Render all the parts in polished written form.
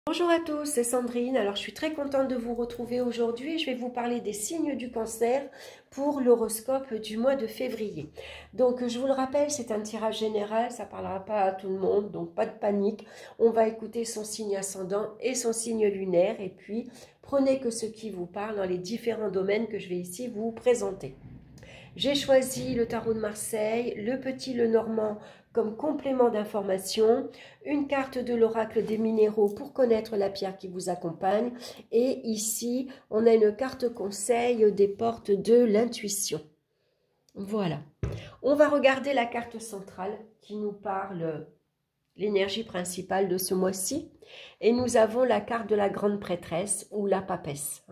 Bonjour à tous, c'est Sandrine. Alors, je suis très contente de vous retrouver aujourd'hui. Je vais vous parler des signes du cancer pour l'horoscope du mois de février. Donc, je vous le rappelle, c'est un tirage général, ça ne parlera pas à tout le monde, donc pas de panique. On va écouter son signe ascendant et son signe lunaire et puis prenez que ce qui vous parle dans les différents domaines que je vais ici vous présenter. J'ai choisi le tarot de Marseille, le petit le normand comme complément d'information, une carte de l'oracle des minéraux pour connaître la pierre qui vous accompagne et ici on a une carte conseil des portes de l'intuition. Voilà, on va regarder la carte centrale qui nous parle l'énergie principale de ce mois-ci. Et nous avons la carte de la grande prêtresse ou la papesse.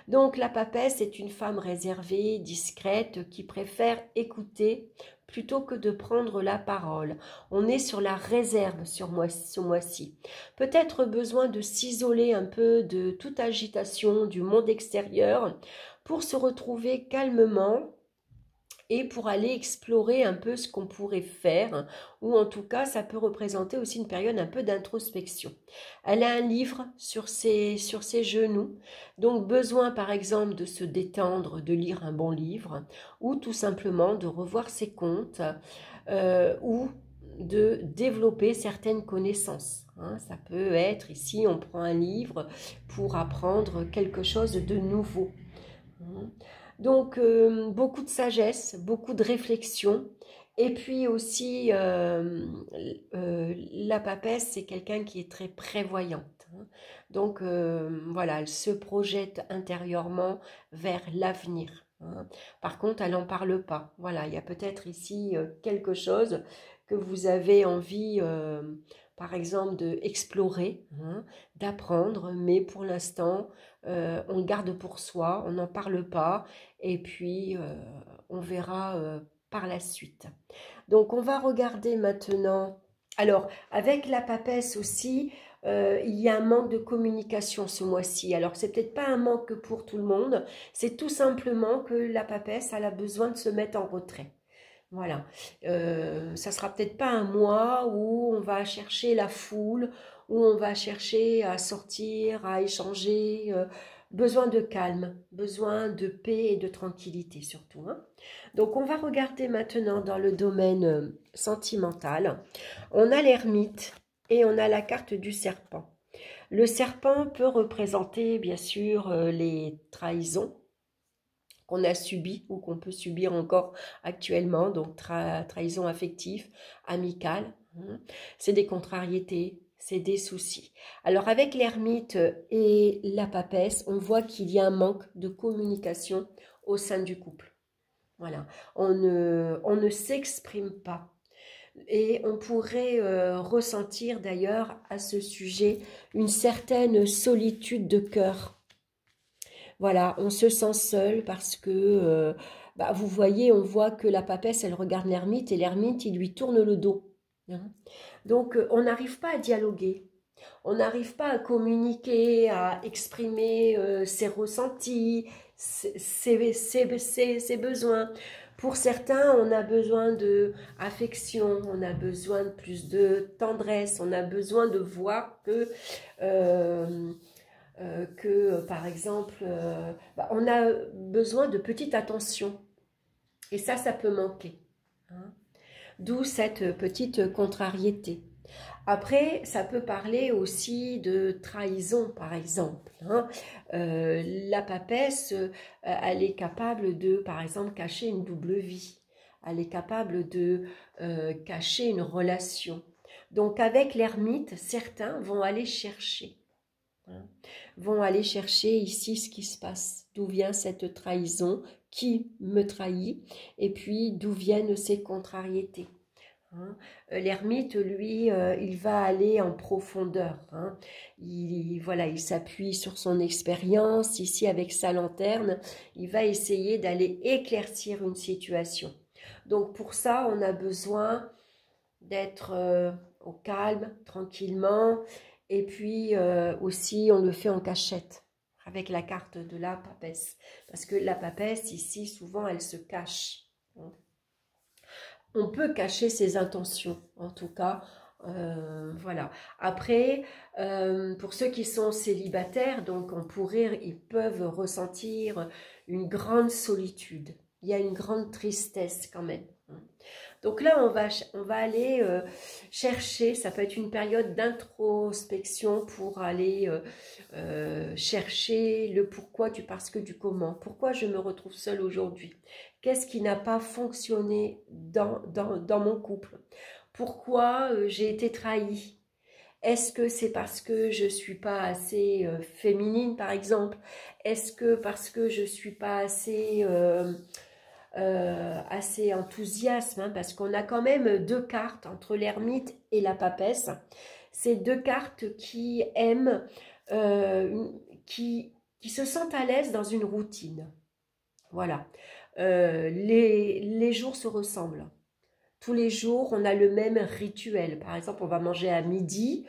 Donc la papesse est une femme réservée, discrète, qui préfère écouter plutôt que de prendre la parole. On est sur la réserve sur ce mois-ci. Peut-être besoin de s'isoler un peu de toute agitation du monde extérieur pour se retrouver calmement et pour aller explorer un peu ce qu'on pourrait faire, ou en tout cas, ça peut représenter aussi une période un peu d'introspection. Elle a un livre sur ses genoux, donc besoin par exemple de se détendre, de lire un bon livre, ou tout simplement de revoir ses comptes, ou de développer certaines connaissances. Ça peut être, ici, on prend un livre pour apprendre quelque chose de nouveau. Donc, beaucoup de sagesse, beaucoup de réflexion. Et puis aussi, la papesse, c'est quelqu'un qui est très prévoyante. Donc, voilà, elle se projette intérieurement vers l'avenir. Par contre, elle n'en parle pas. Voilà, il y a peut-être ici quelque chose que vous avez envie, par exemple, d'explorer, d'apprendre, mais pour l'instant, on le garde pour soi, on n'en parle pas, et puis on verra par la suite. Donc on va regarder maintenant, alors avec la papesse aussi, il y a un manque de communication ce mois-ci. Alors c'est peut-être pas un manque pour tout le monde, c'est tout simplement que la papesse elle a besoin de se mettre en retrait. Voilà, ça sera peut-être pas un mois où on va chercher la foule, où on va chercher à sortir, à échanger, besoin de calme, besoin de paix et de tranquillité surtout. Donc on va regarder maintenant dans le domaine sentimental. On a l'ermite et on a la carte du serpent. Le serpent peut représenter bien sûr les trahisons qu'on a subi ou qu'on peut subir encore actuellement, donc trahison affective, amicale, c'est des contrariétés, c'est des soucis. Alors avec l'ermite et la papesse, on voit qu'il y a un manque de communication au sein du couple. Voilà, on ne s'exprime pas. Et on pourrait ressentir d'ailleurs à ce sujet une certaine solitude de cœur. Voilà, on se sent seul parce que, vous voyez, on voit que la papesse, elle regarde l'ermite et l'ermite, il lui tourne le dos. Donc, on n'arrive pas à dialoguer, on n'arrive pas à communiquer, à exprimer ses ressentis, ses besoins. Pour certains, on a besoin d'affection, on a besoin de plus de tendresse, on a besoin de voir que... par exemple, on a besoin de petite attention. Et ça peut manquer. D'où cette petite contrariété. Après, ça peut parler aussi de trahison, par exemple. La papesse, elle est capable de, par exemple, cacher une double vie. Elle est capable de cacher une relation. Donc, avec l'ermite, certains vont aller chercher. Vont aller chercher ici ce qui se passe, d'où vient cette trahison, qui me trahit, et puis d'où viennent ces contrariétés. L'ermite, lui, il va aller en profondeur. Il s'appuie sur son expérience, ici avec sa lanterne, il va essayer d'aller éclaircir une situation. Donc pour ça, on a besoin d'être au calme, tranquillement, et puis aussi, on le fait en cachette avec la carte de la papesse. Parce que la papesse, ici, souvent, elle se cache. On peut cacher ses intentions, en tout cas, Voilà. Après, pour ceux qui sont célibataires, donc ils peuvent ressentir une grande solitude. Il y a une grande tristesse quand même. Donc là, on va aller chercher, ça peut être une période d'introspection pour aller chercher le pourquoi du parce que du comment. Pourquoi je me retrouve seule aujourd'hui? Qu'est-ce qui n'a pas fonctionné dans mon couple? Pourquoi j'ai été trahie? Est-ce que c'est parce que je ne suis pas assez féminine, par exemple? Est-ce que parce que je ne suis pas assez enthousiaste, hein, parce qu'on a quand même deux cartes entre l'ermite et la papesse. C'est deux cartes qui aiment, qui se sentent à l'aise dans une routine. Voilà. Les jours se ressemblent. Tous les jours, on a le même rituel. Par exemple, on va manger à midi.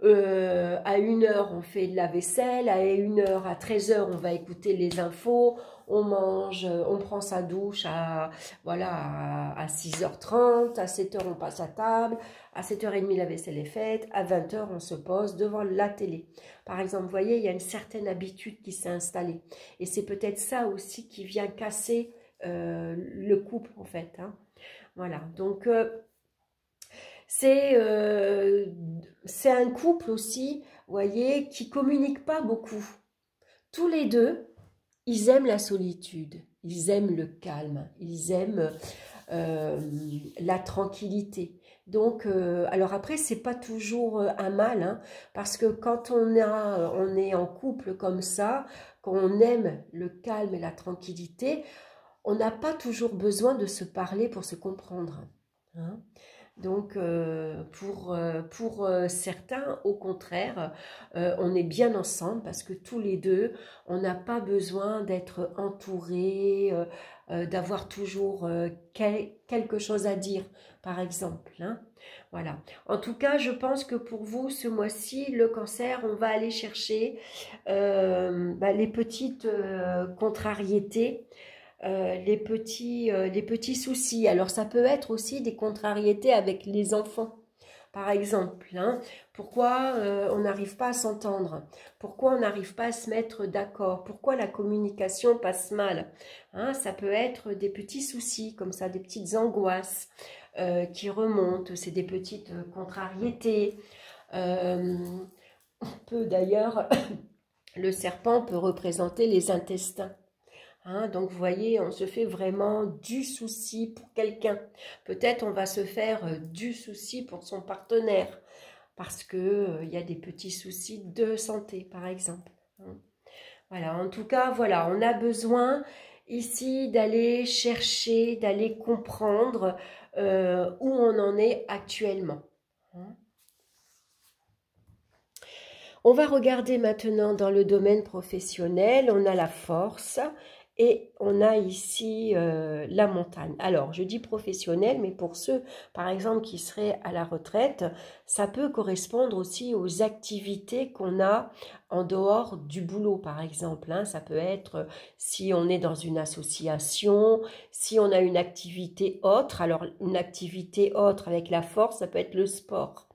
À 1 heure, on fait de la vaisselle. À 1 heure, à 13 heures, on va écouter les infos. On mange, on prend sa douche voilà, à 6h30. À 7h, on passe à table. À 7h30, la vaisselle est faite. À 20h, on se pose devant la télé. Par exemple, vous voyez, il y a une certaine habitude qui s'est installée. Et c'est peut-être ça aussi qui vient casser le couple, en fait. Hein. Voilà, donc c'est un couple aussi, vous voyez, qui communique pas beaucoup. Tous les deux, ils aiment la solitude, ils aiment le calme, ils aiment la tranquillité. Donc, alors après, c'est pas toujours un mal, hein, parce que quand on est en couple comme ça, quand on aime le calme et la tranquillité, on n'a pas toujours besoin de se parler pour se comprendre. Hein. Donc, pour certains, au contraire, on est bien ensemble parce que tous les deux, on n'a pas besoin d'être entourés, d'avoir toujours quelque chose à dire, par exemple. Hein. Voilà. En tout cas, je pense que pour vous, ce mois-ci, le cancer, on va aller chercher les petites contrariétés, les petits soucis. Alors, ça peut être aussi des contrariétés avec les enfants. Par exemple, hein, pourquoi on n'arrive pas à s'entendre? Pourquoi on n'arrive pas à se mettre d'accord? Pourquoi la communication passe mal? Hein, ça peut être des petits soucis comme ça, des petites angoisses qui remontent. C'est des petites contrariétés. On peut d'ailleurs, le serpent peut représenter les intestins. Hein, donc vous voyez, on se fait vraiment du souci pour quelqu'un. Peut-être on va se faire du souci pour son partenaire parce que il y a des petits soucis de santé, par exemple. Hein. Voilà, en tout cas, voilà, on a besoin ici d'aller chercher, d'aller comprendre où on en est actuellement. Hein. On va regarder maintenant dans le domaine professionnel, on a la force et on a ici la montagne. Alors, je dis professionnel, mais pour ceux, par exemple, qui seraient à la retraite, ça peut correspondre aussi aux activités qu'on a en dehors du boulot, par exemple. Hein. Ça peut être si on est dans une association, si on a une activité autre. Alors, une activité autre avec la force, ça peut être le sport.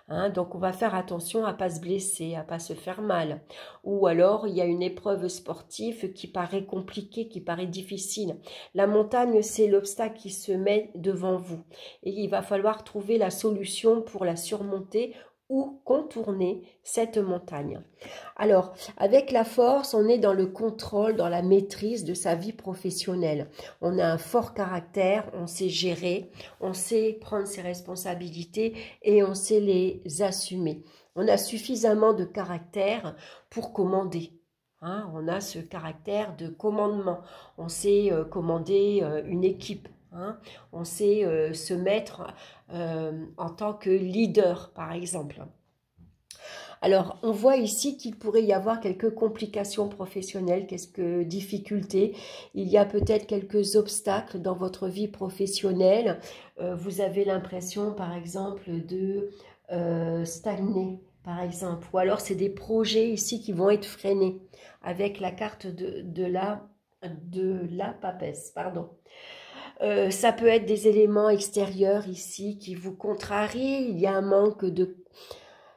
Hein, donc on va faire attention à ne pas se blesser, à ne pas se faire mal. Ou alors il y a une épreuve sportive qui paraît compliquée, qui paraît difficile. La montagne, c'est l'obstacle qui se met devant vous. Et il va falloir trouver la solution pour la surmonter ou contourner cette montagne. Alors, avec la force, on est dans le contrôle, dans la maîtrise de sa vie professionnelle. On a un fort caractère, on sait gérer, on sait prendre ses responsabilités et on sait les assumer. On a suffisamment de caractère pour commander. Hein, on a ce caractère de commandement. On sait commander une équipe. Hein, on sait se mettre en tant que leader, par exemple. Alors, on voit ici qu'il pourrait y avoir quelques complications professionnelles, quelques difficultés. Il y a peut-être quelques obstacles dans votre vie professionnelle. Vous avez l'impression, par exemple, de stagner, par exemple. Ou alors, c'est des projets ici qui vont être freinés avec la carte de la papesse. Pardon. Ça peut être des éléments extérieurs ici qui vous contrarient. Il y a un manque de...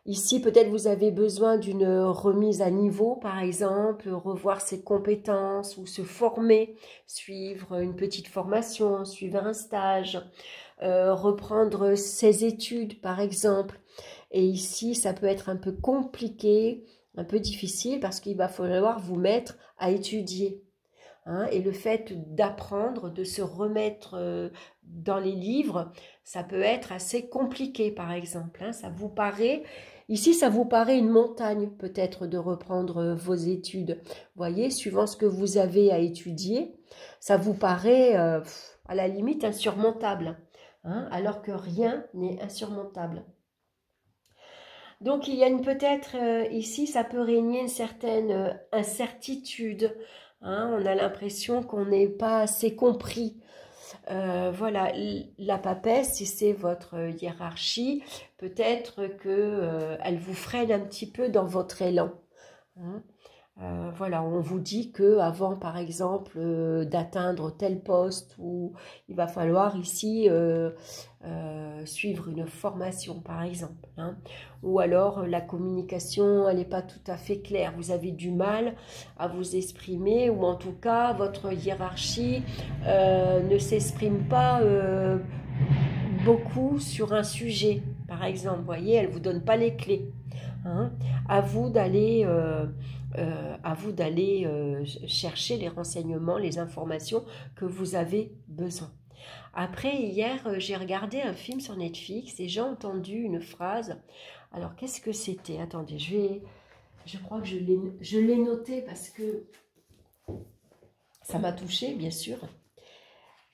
Ici, peut-être vous avez besoin d'une remise à niveau, par exemple, revoir ses compétences ou se former, suivre une petite formation, suivre un stage, reprendre ses études, par exemple. Et ici, ça peut être un peu compliqué, un peu difficile, parce qu'il va falloir vous mettre à étudier. Hein, et le fait d'apprendre, de se remettre dans les livres, ça peut être assez compliqué, par exemple. Hein, ça vous paraît, ici, ça vous paraît une montagne, peut-être, de reprendre vos études. Vous voyez, suivant ce que vous avez à étudier, ça vous paraît, à la limite, insurmontable. Hein, alors que rien n'est insurmontable. Donc, il y a peut-être ici, ça peut régner une certaine incertitude. Hein, on a l'impression qu'on n'est pas assez compris. Voilà, la papesse, si c'est votre hiérarchie, peut-être que elle vous freine un petit peu dans votre élan. Hein. Voilà, on vous dit que avant, par exemple, d'atteindre tel poste, où il va falloir ici suivre une formation, par exemple. Hein. Ou alors, la communication, elle n'est pas tout à fait claire. Vous avez du mal à vous exprimer, ou en tout cas, votre hiérarchie ne s'exprime pas beaucoup sur un sujet, par exemple. Vous voyez, elle ne vous donne pas les clés. Hein. À vous d'aller chercher les renseignements, les informations que vous avez besoin. Après, hier, j'ai regardé un film sur Netflix et j'ai entendu une phrase. Alors, qu'est-ce que c'était? Attendez, je crois que je l'ai noté parce que ça m'a touchée, bien sûr.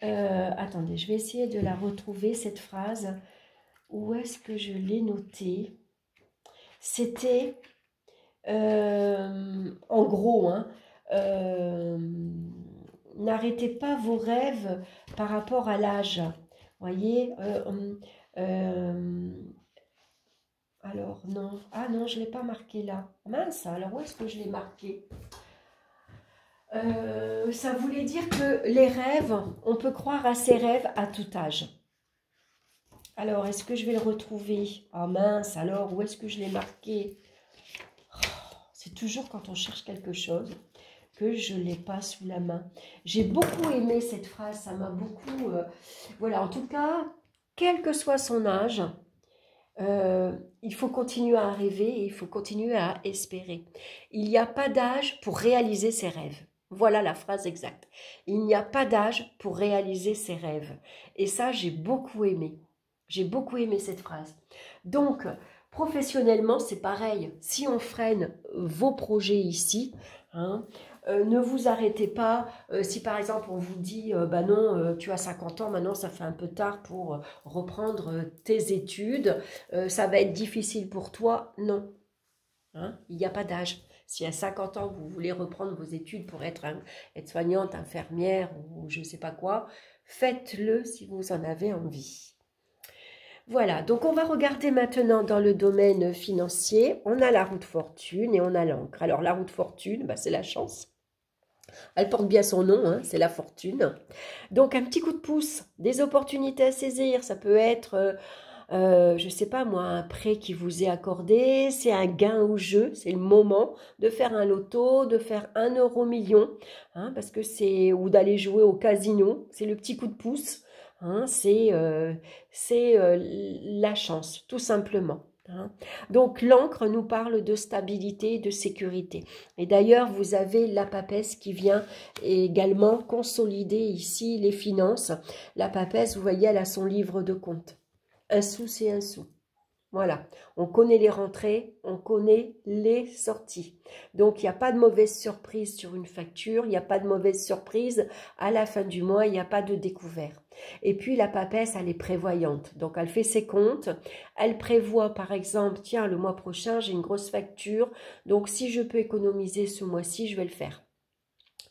Attendez, je vais essayer de la retrouver, cette phrase. Où est-ce que je l'ai notée? C'était... en gros, hein, n'arrêtez pas vos rêves par rapport à l'âge. Voyez, alors non, ah non, je ne l'ai pas marqué là. Mince, alors où est-ce que je l'ai marqué? Ça voulait dire que les rêves, on peut croire à ses rêves à tout âge. Alors, est-ce que je vais le retrouver? Ah mince, alors où est-ce que je l'ai marqué? C'est toujours quand on cherche quelque chose que je ne l'ai pas sous la main. J'ai beaucoup aimé cette phrase, ça m'a beaucoup... voilà, en tout cas, quel que soit son âge, il faut continuer à rêver et il faut continuer à espérer. Il n'y a pas d'âge pour réaliser ses rêves. Voilà la phrase exacte. Il n'y a pas d'âge pour réaliser ses rêves. Et ça, j'ai beaucoup aimé. J'ai beaucoup aimé cette phrase. Donc, professionnellement, c'est pareil. Si on freine vos projets ici, hein, ne vous arrêtez pas. Si par exemple on vous dit bah non, tu as 50 ans, maintenant ça fait un peu tard pour reprendre tes études, ça va être difficile pour toi, non. Hein, il n'y a pas d'âge. Si à 50 ans vous voulez reprendre vos études pour être aide-soignante, infirmière ou je ne sais pas quoi, faites-le si vous en avez envie. Voilà, donc on va regarder maintenant dans le domaine financier. On a la roue de fortune et on a l'encre. Alors la roue de fortune, bah, c'est la chance. Elle porte bien son nom, hein, c'est la fortune. Donc un petit coup de pouce, des opportunités à saisir. Ça peut être, je ne sais pas moi, un prêt qui vous est accordé. C'est un gain au jeu, c'est le moment de faire un loto, de faire 1 euro million. Hein, parce que c'est, ou d'aller jouer au casino, c'est le petit coup de pouce. Hein, c'est la chance, tout simplement. Hein. Donc l'encre nous parle de stabilité et de sécurité. Et d'ailleurs, vous avez la papesse qui vient également consolider ici les finances. La papesse, vous voyez, elle a son livre de compte. Un sou, c'est un sou. Voilà, on connaît les rentrées, on connaît les sorties. Donc, il n'y a pas de mauvaise surprise sur une facture, il n'y a pas de mauvaise surprise à la fin du mois, il n'y a pas de découvert. Et puis, la papesse, elle est prévoyante. Donc, elle fait ses comptes, elle prévoit, par exemple, tiens, le mois prochain, j'ai une grosse facture, donc si je peux économiser ce mois-ci, je vais le faire.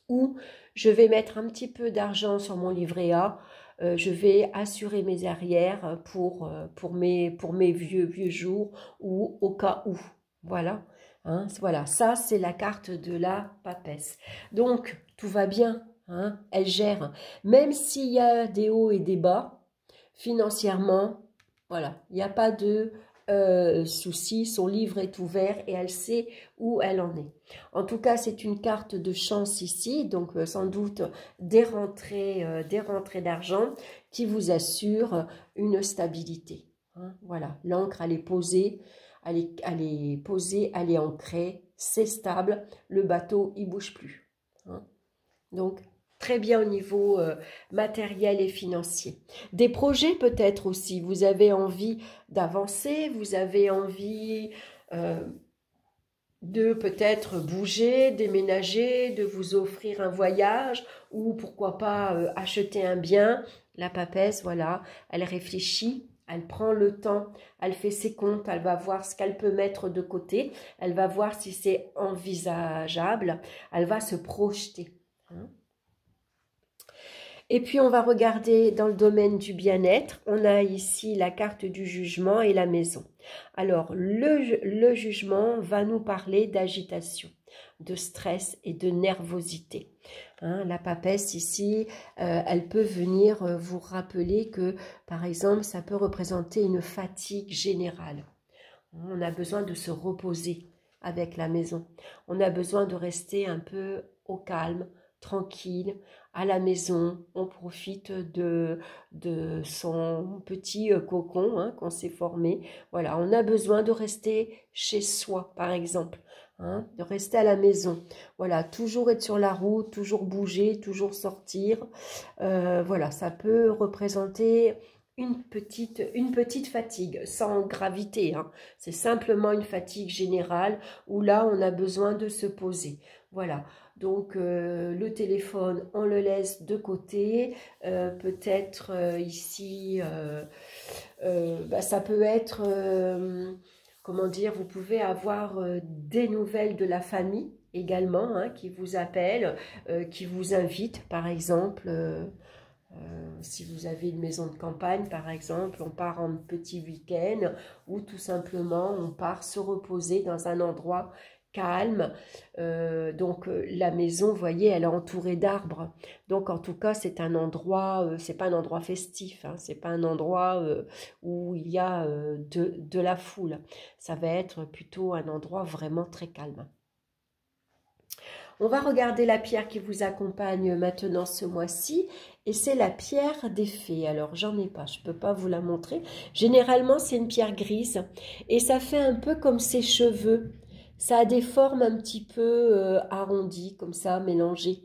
Ou je vais mettre un petit peu d'argent sur mon livret A, je vais assurer mes arrières pour mes vieux jours ou au cas où. Voilà, hein, voilà. Ça, c'est la carte de la papesse. Donc, tout va bien. hein, elle gère. Même s'il y a des hauts et des bas, financièrement, voilà, il n'y a pas de souci, son livre est ouvert et elle sait où elle en est. En tout cas, c'est une carte de chance ici, donc sans doute des rentrées d'argent qui vous assurent une stabilité. Hein, voilà, l'encre, elle est posée, elle est posée, elle est ancrée, c'est stable, le bateau, il bouge plus. Hein. Donc, très bien au niveau matériel et financier. Des projets peut-être aussi, vous avez envie d'avancer, vous avez envie de peut-être bouger, déménager, de vous offrir un voyage ou pourquoi pas acheter un bien. La papesse, voilà, elle réfléchit, elle prend le temps, elle fait ses comptes, elle va voir ce qu'elle peut mettre de côté, elle va voir si c'est envisageable, elle va se projeter. Hein. Et puis, on va regarder dans le domaine du bien-être. On a ici la carte du jugement et la maison. Alors, le jugement va nous parler d'agitation, de stress et de nervosité. Hein, la papesse ici, elle peut venir vous rappeler que, par exemple, ça peut représenter une fatigue générale. On a besoin de se reposer avec la maison. On a besoin de rester un peu au calme, tranquille, à la maison. On profite de son petit cocon hein, qu'on s'est formé. Voilà, on a besoin de rester chez soi, par exemple. Hein, de rester à la maison. Voilà, toujours être sur la route, toujours bouger, toujours sortir. Voilà, ça peut représenter une petite fatigue, sans gravité. Hein. C'est simplement une fatigue générale où là, on a besoin de se poser. Voilà. Donc, le téléphone, on le laisse de côté. Peut-être ici, ça peut être, comment dire, vous pouvez avoir des nouvelles de la famille également, hein, qui vous appellent, qui vous invitent, par exemple. Si vous avez une maison de campagne, par exemple, on part en petit week-end ou tout simplement on part se reposer dans un endroit calme. La maison, vous voyez, elle est entourée d'arbres. Donc en tout cas, c'est un endroit, c'est pas un endroit festif, hein, c'est pas un endroit où il y a de la foule. Ça va être plutôt un endroit vraiment très calme. On va regarder la pierre qui vous accompagne maintenant ce mois-ci et c'est la pierre des fées. Alors, j'en ai pas, je ne peux pas vous la montrer. Généralement, c'est une pierre grise et ça fait un peu comme ses cheveux. Ça a des formes un petit peu arrondies, comme ça, mélangées.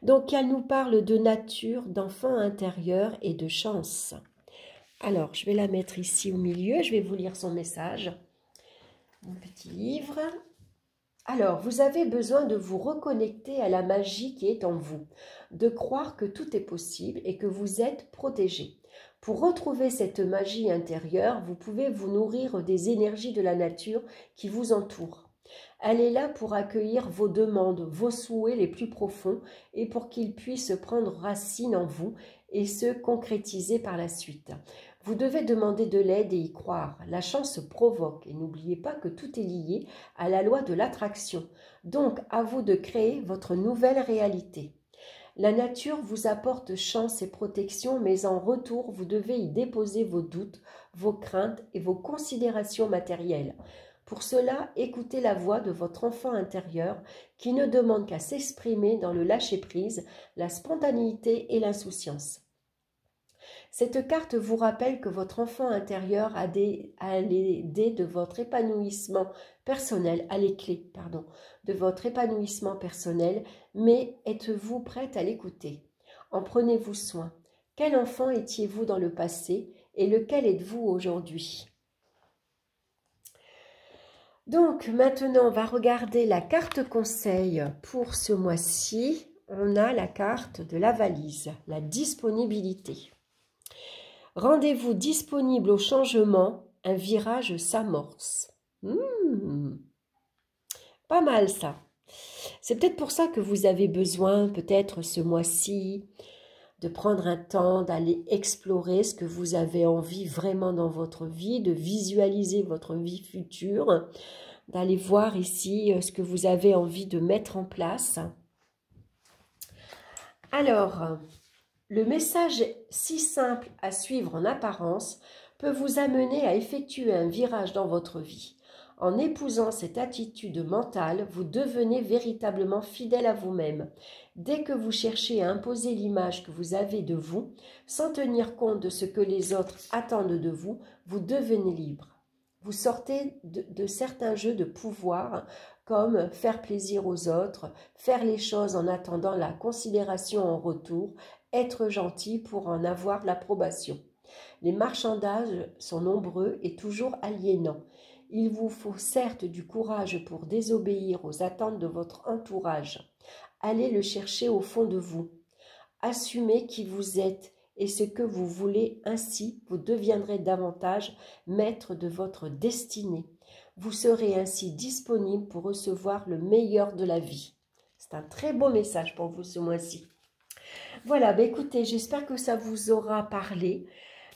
Donc, elle nous parle de nature, d'enfant intérieur et de chance. Alors, je vais la mettre ici au milieu, je vais vous lire son message. Mon petit livre. Alors, vous avez besoin de vous reconnecter à la magie qui est en vous, de croire que tout est possible et que vous êtes protégé. Pour retrouver cette magie intérieure, vous pouvez vous nourrir des énergies de la nature qui vous entourent. Elle est là pour accueillir vos demandes, vos souhaits les plus profonds et pour qu'ils puissent prendre racine en vous et se concrétiser par la suite. Vous devez demander de l'aide et y croire. La chance se provoque et n'oubliez pas que tout est lié à la loi de l'attraction. Donc, à vous de créer votre nouvelle réalité. La nature vous apporte chance et protection, mais en retour, vous devez y déposer vos doutes, vos craintes et vos considérations matérielles. Pour cela, écoutez la voix de votre enfant intérieur qui ne demande qu'à s'exprimer dans le lâcher-prise, la spontanéité et l'insouciance. Cette carte vous rappelle que votre enfant intérieur a les dés de votre épanouissement personnel, a les clés, de votre épanouissement personnel, mais êtes-vous prête à l'écouter? En prenez-vous soin. Quel enfant étiez-vous dans le passé et lequel êtes-vous aujourd'hui? Donc maintenant, on va regarder la carte conseil pour ce mois-ci. On a la carte de la valise, la disponibilité. Rendez-vous disponible au changement, un virage s'amorce. Pas mal ça. C'est peut-être pour ça que vous avez besoin, peut-être ce mois-ci, de prendre un temps, d'aller explorer ce que vous avez envie vraiment dans votre vie, de visualiser votre vie future, d'aller voir ici ce que vous avez envie de mettre en place. Alors, le message si simple à suivre en apparence peut vous amener à effectuer un virage dans votre vie. En épousant cette attitude mentale, vous devenez véritablement fidèle à vous-même. Dès que vous cherchez à imposer l'image que vous avez de vous, sans tenir compte de ce que les autres attendent de vous, vous devenez libre. Vous sortez de certains jeux de pouvoir comme faire plaisir aux autres, faire les choses en attendant la considération en retour, être gentil pour en avoir l'approbation. Les marchandages sont nombreux et toujours aliénants. Il vous faut certes du courage pour désobéir aux attentes de votre entourage. Allez le chercher au fond de vous. Assumez qui vous êtes et ce que vous voulez, ainsi vous deviendrez davantage maître de votre destinée. Vous serez ainsi disponible pour recevoir le meilleur de la vie. C'est un très beau message pour vous ce mois-ci. Voilà, bah écoutez, j'espère que ça vous aura parlé.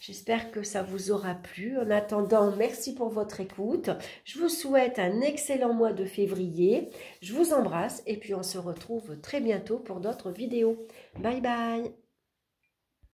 J'espère que ça vous aura plu. En attendant, merci pour votre écoute. Je vous souhaite un excellent mois de février. Je vous embrasse et puis on se retrouve très bientôt pour d'autres vidéos. Bye bye!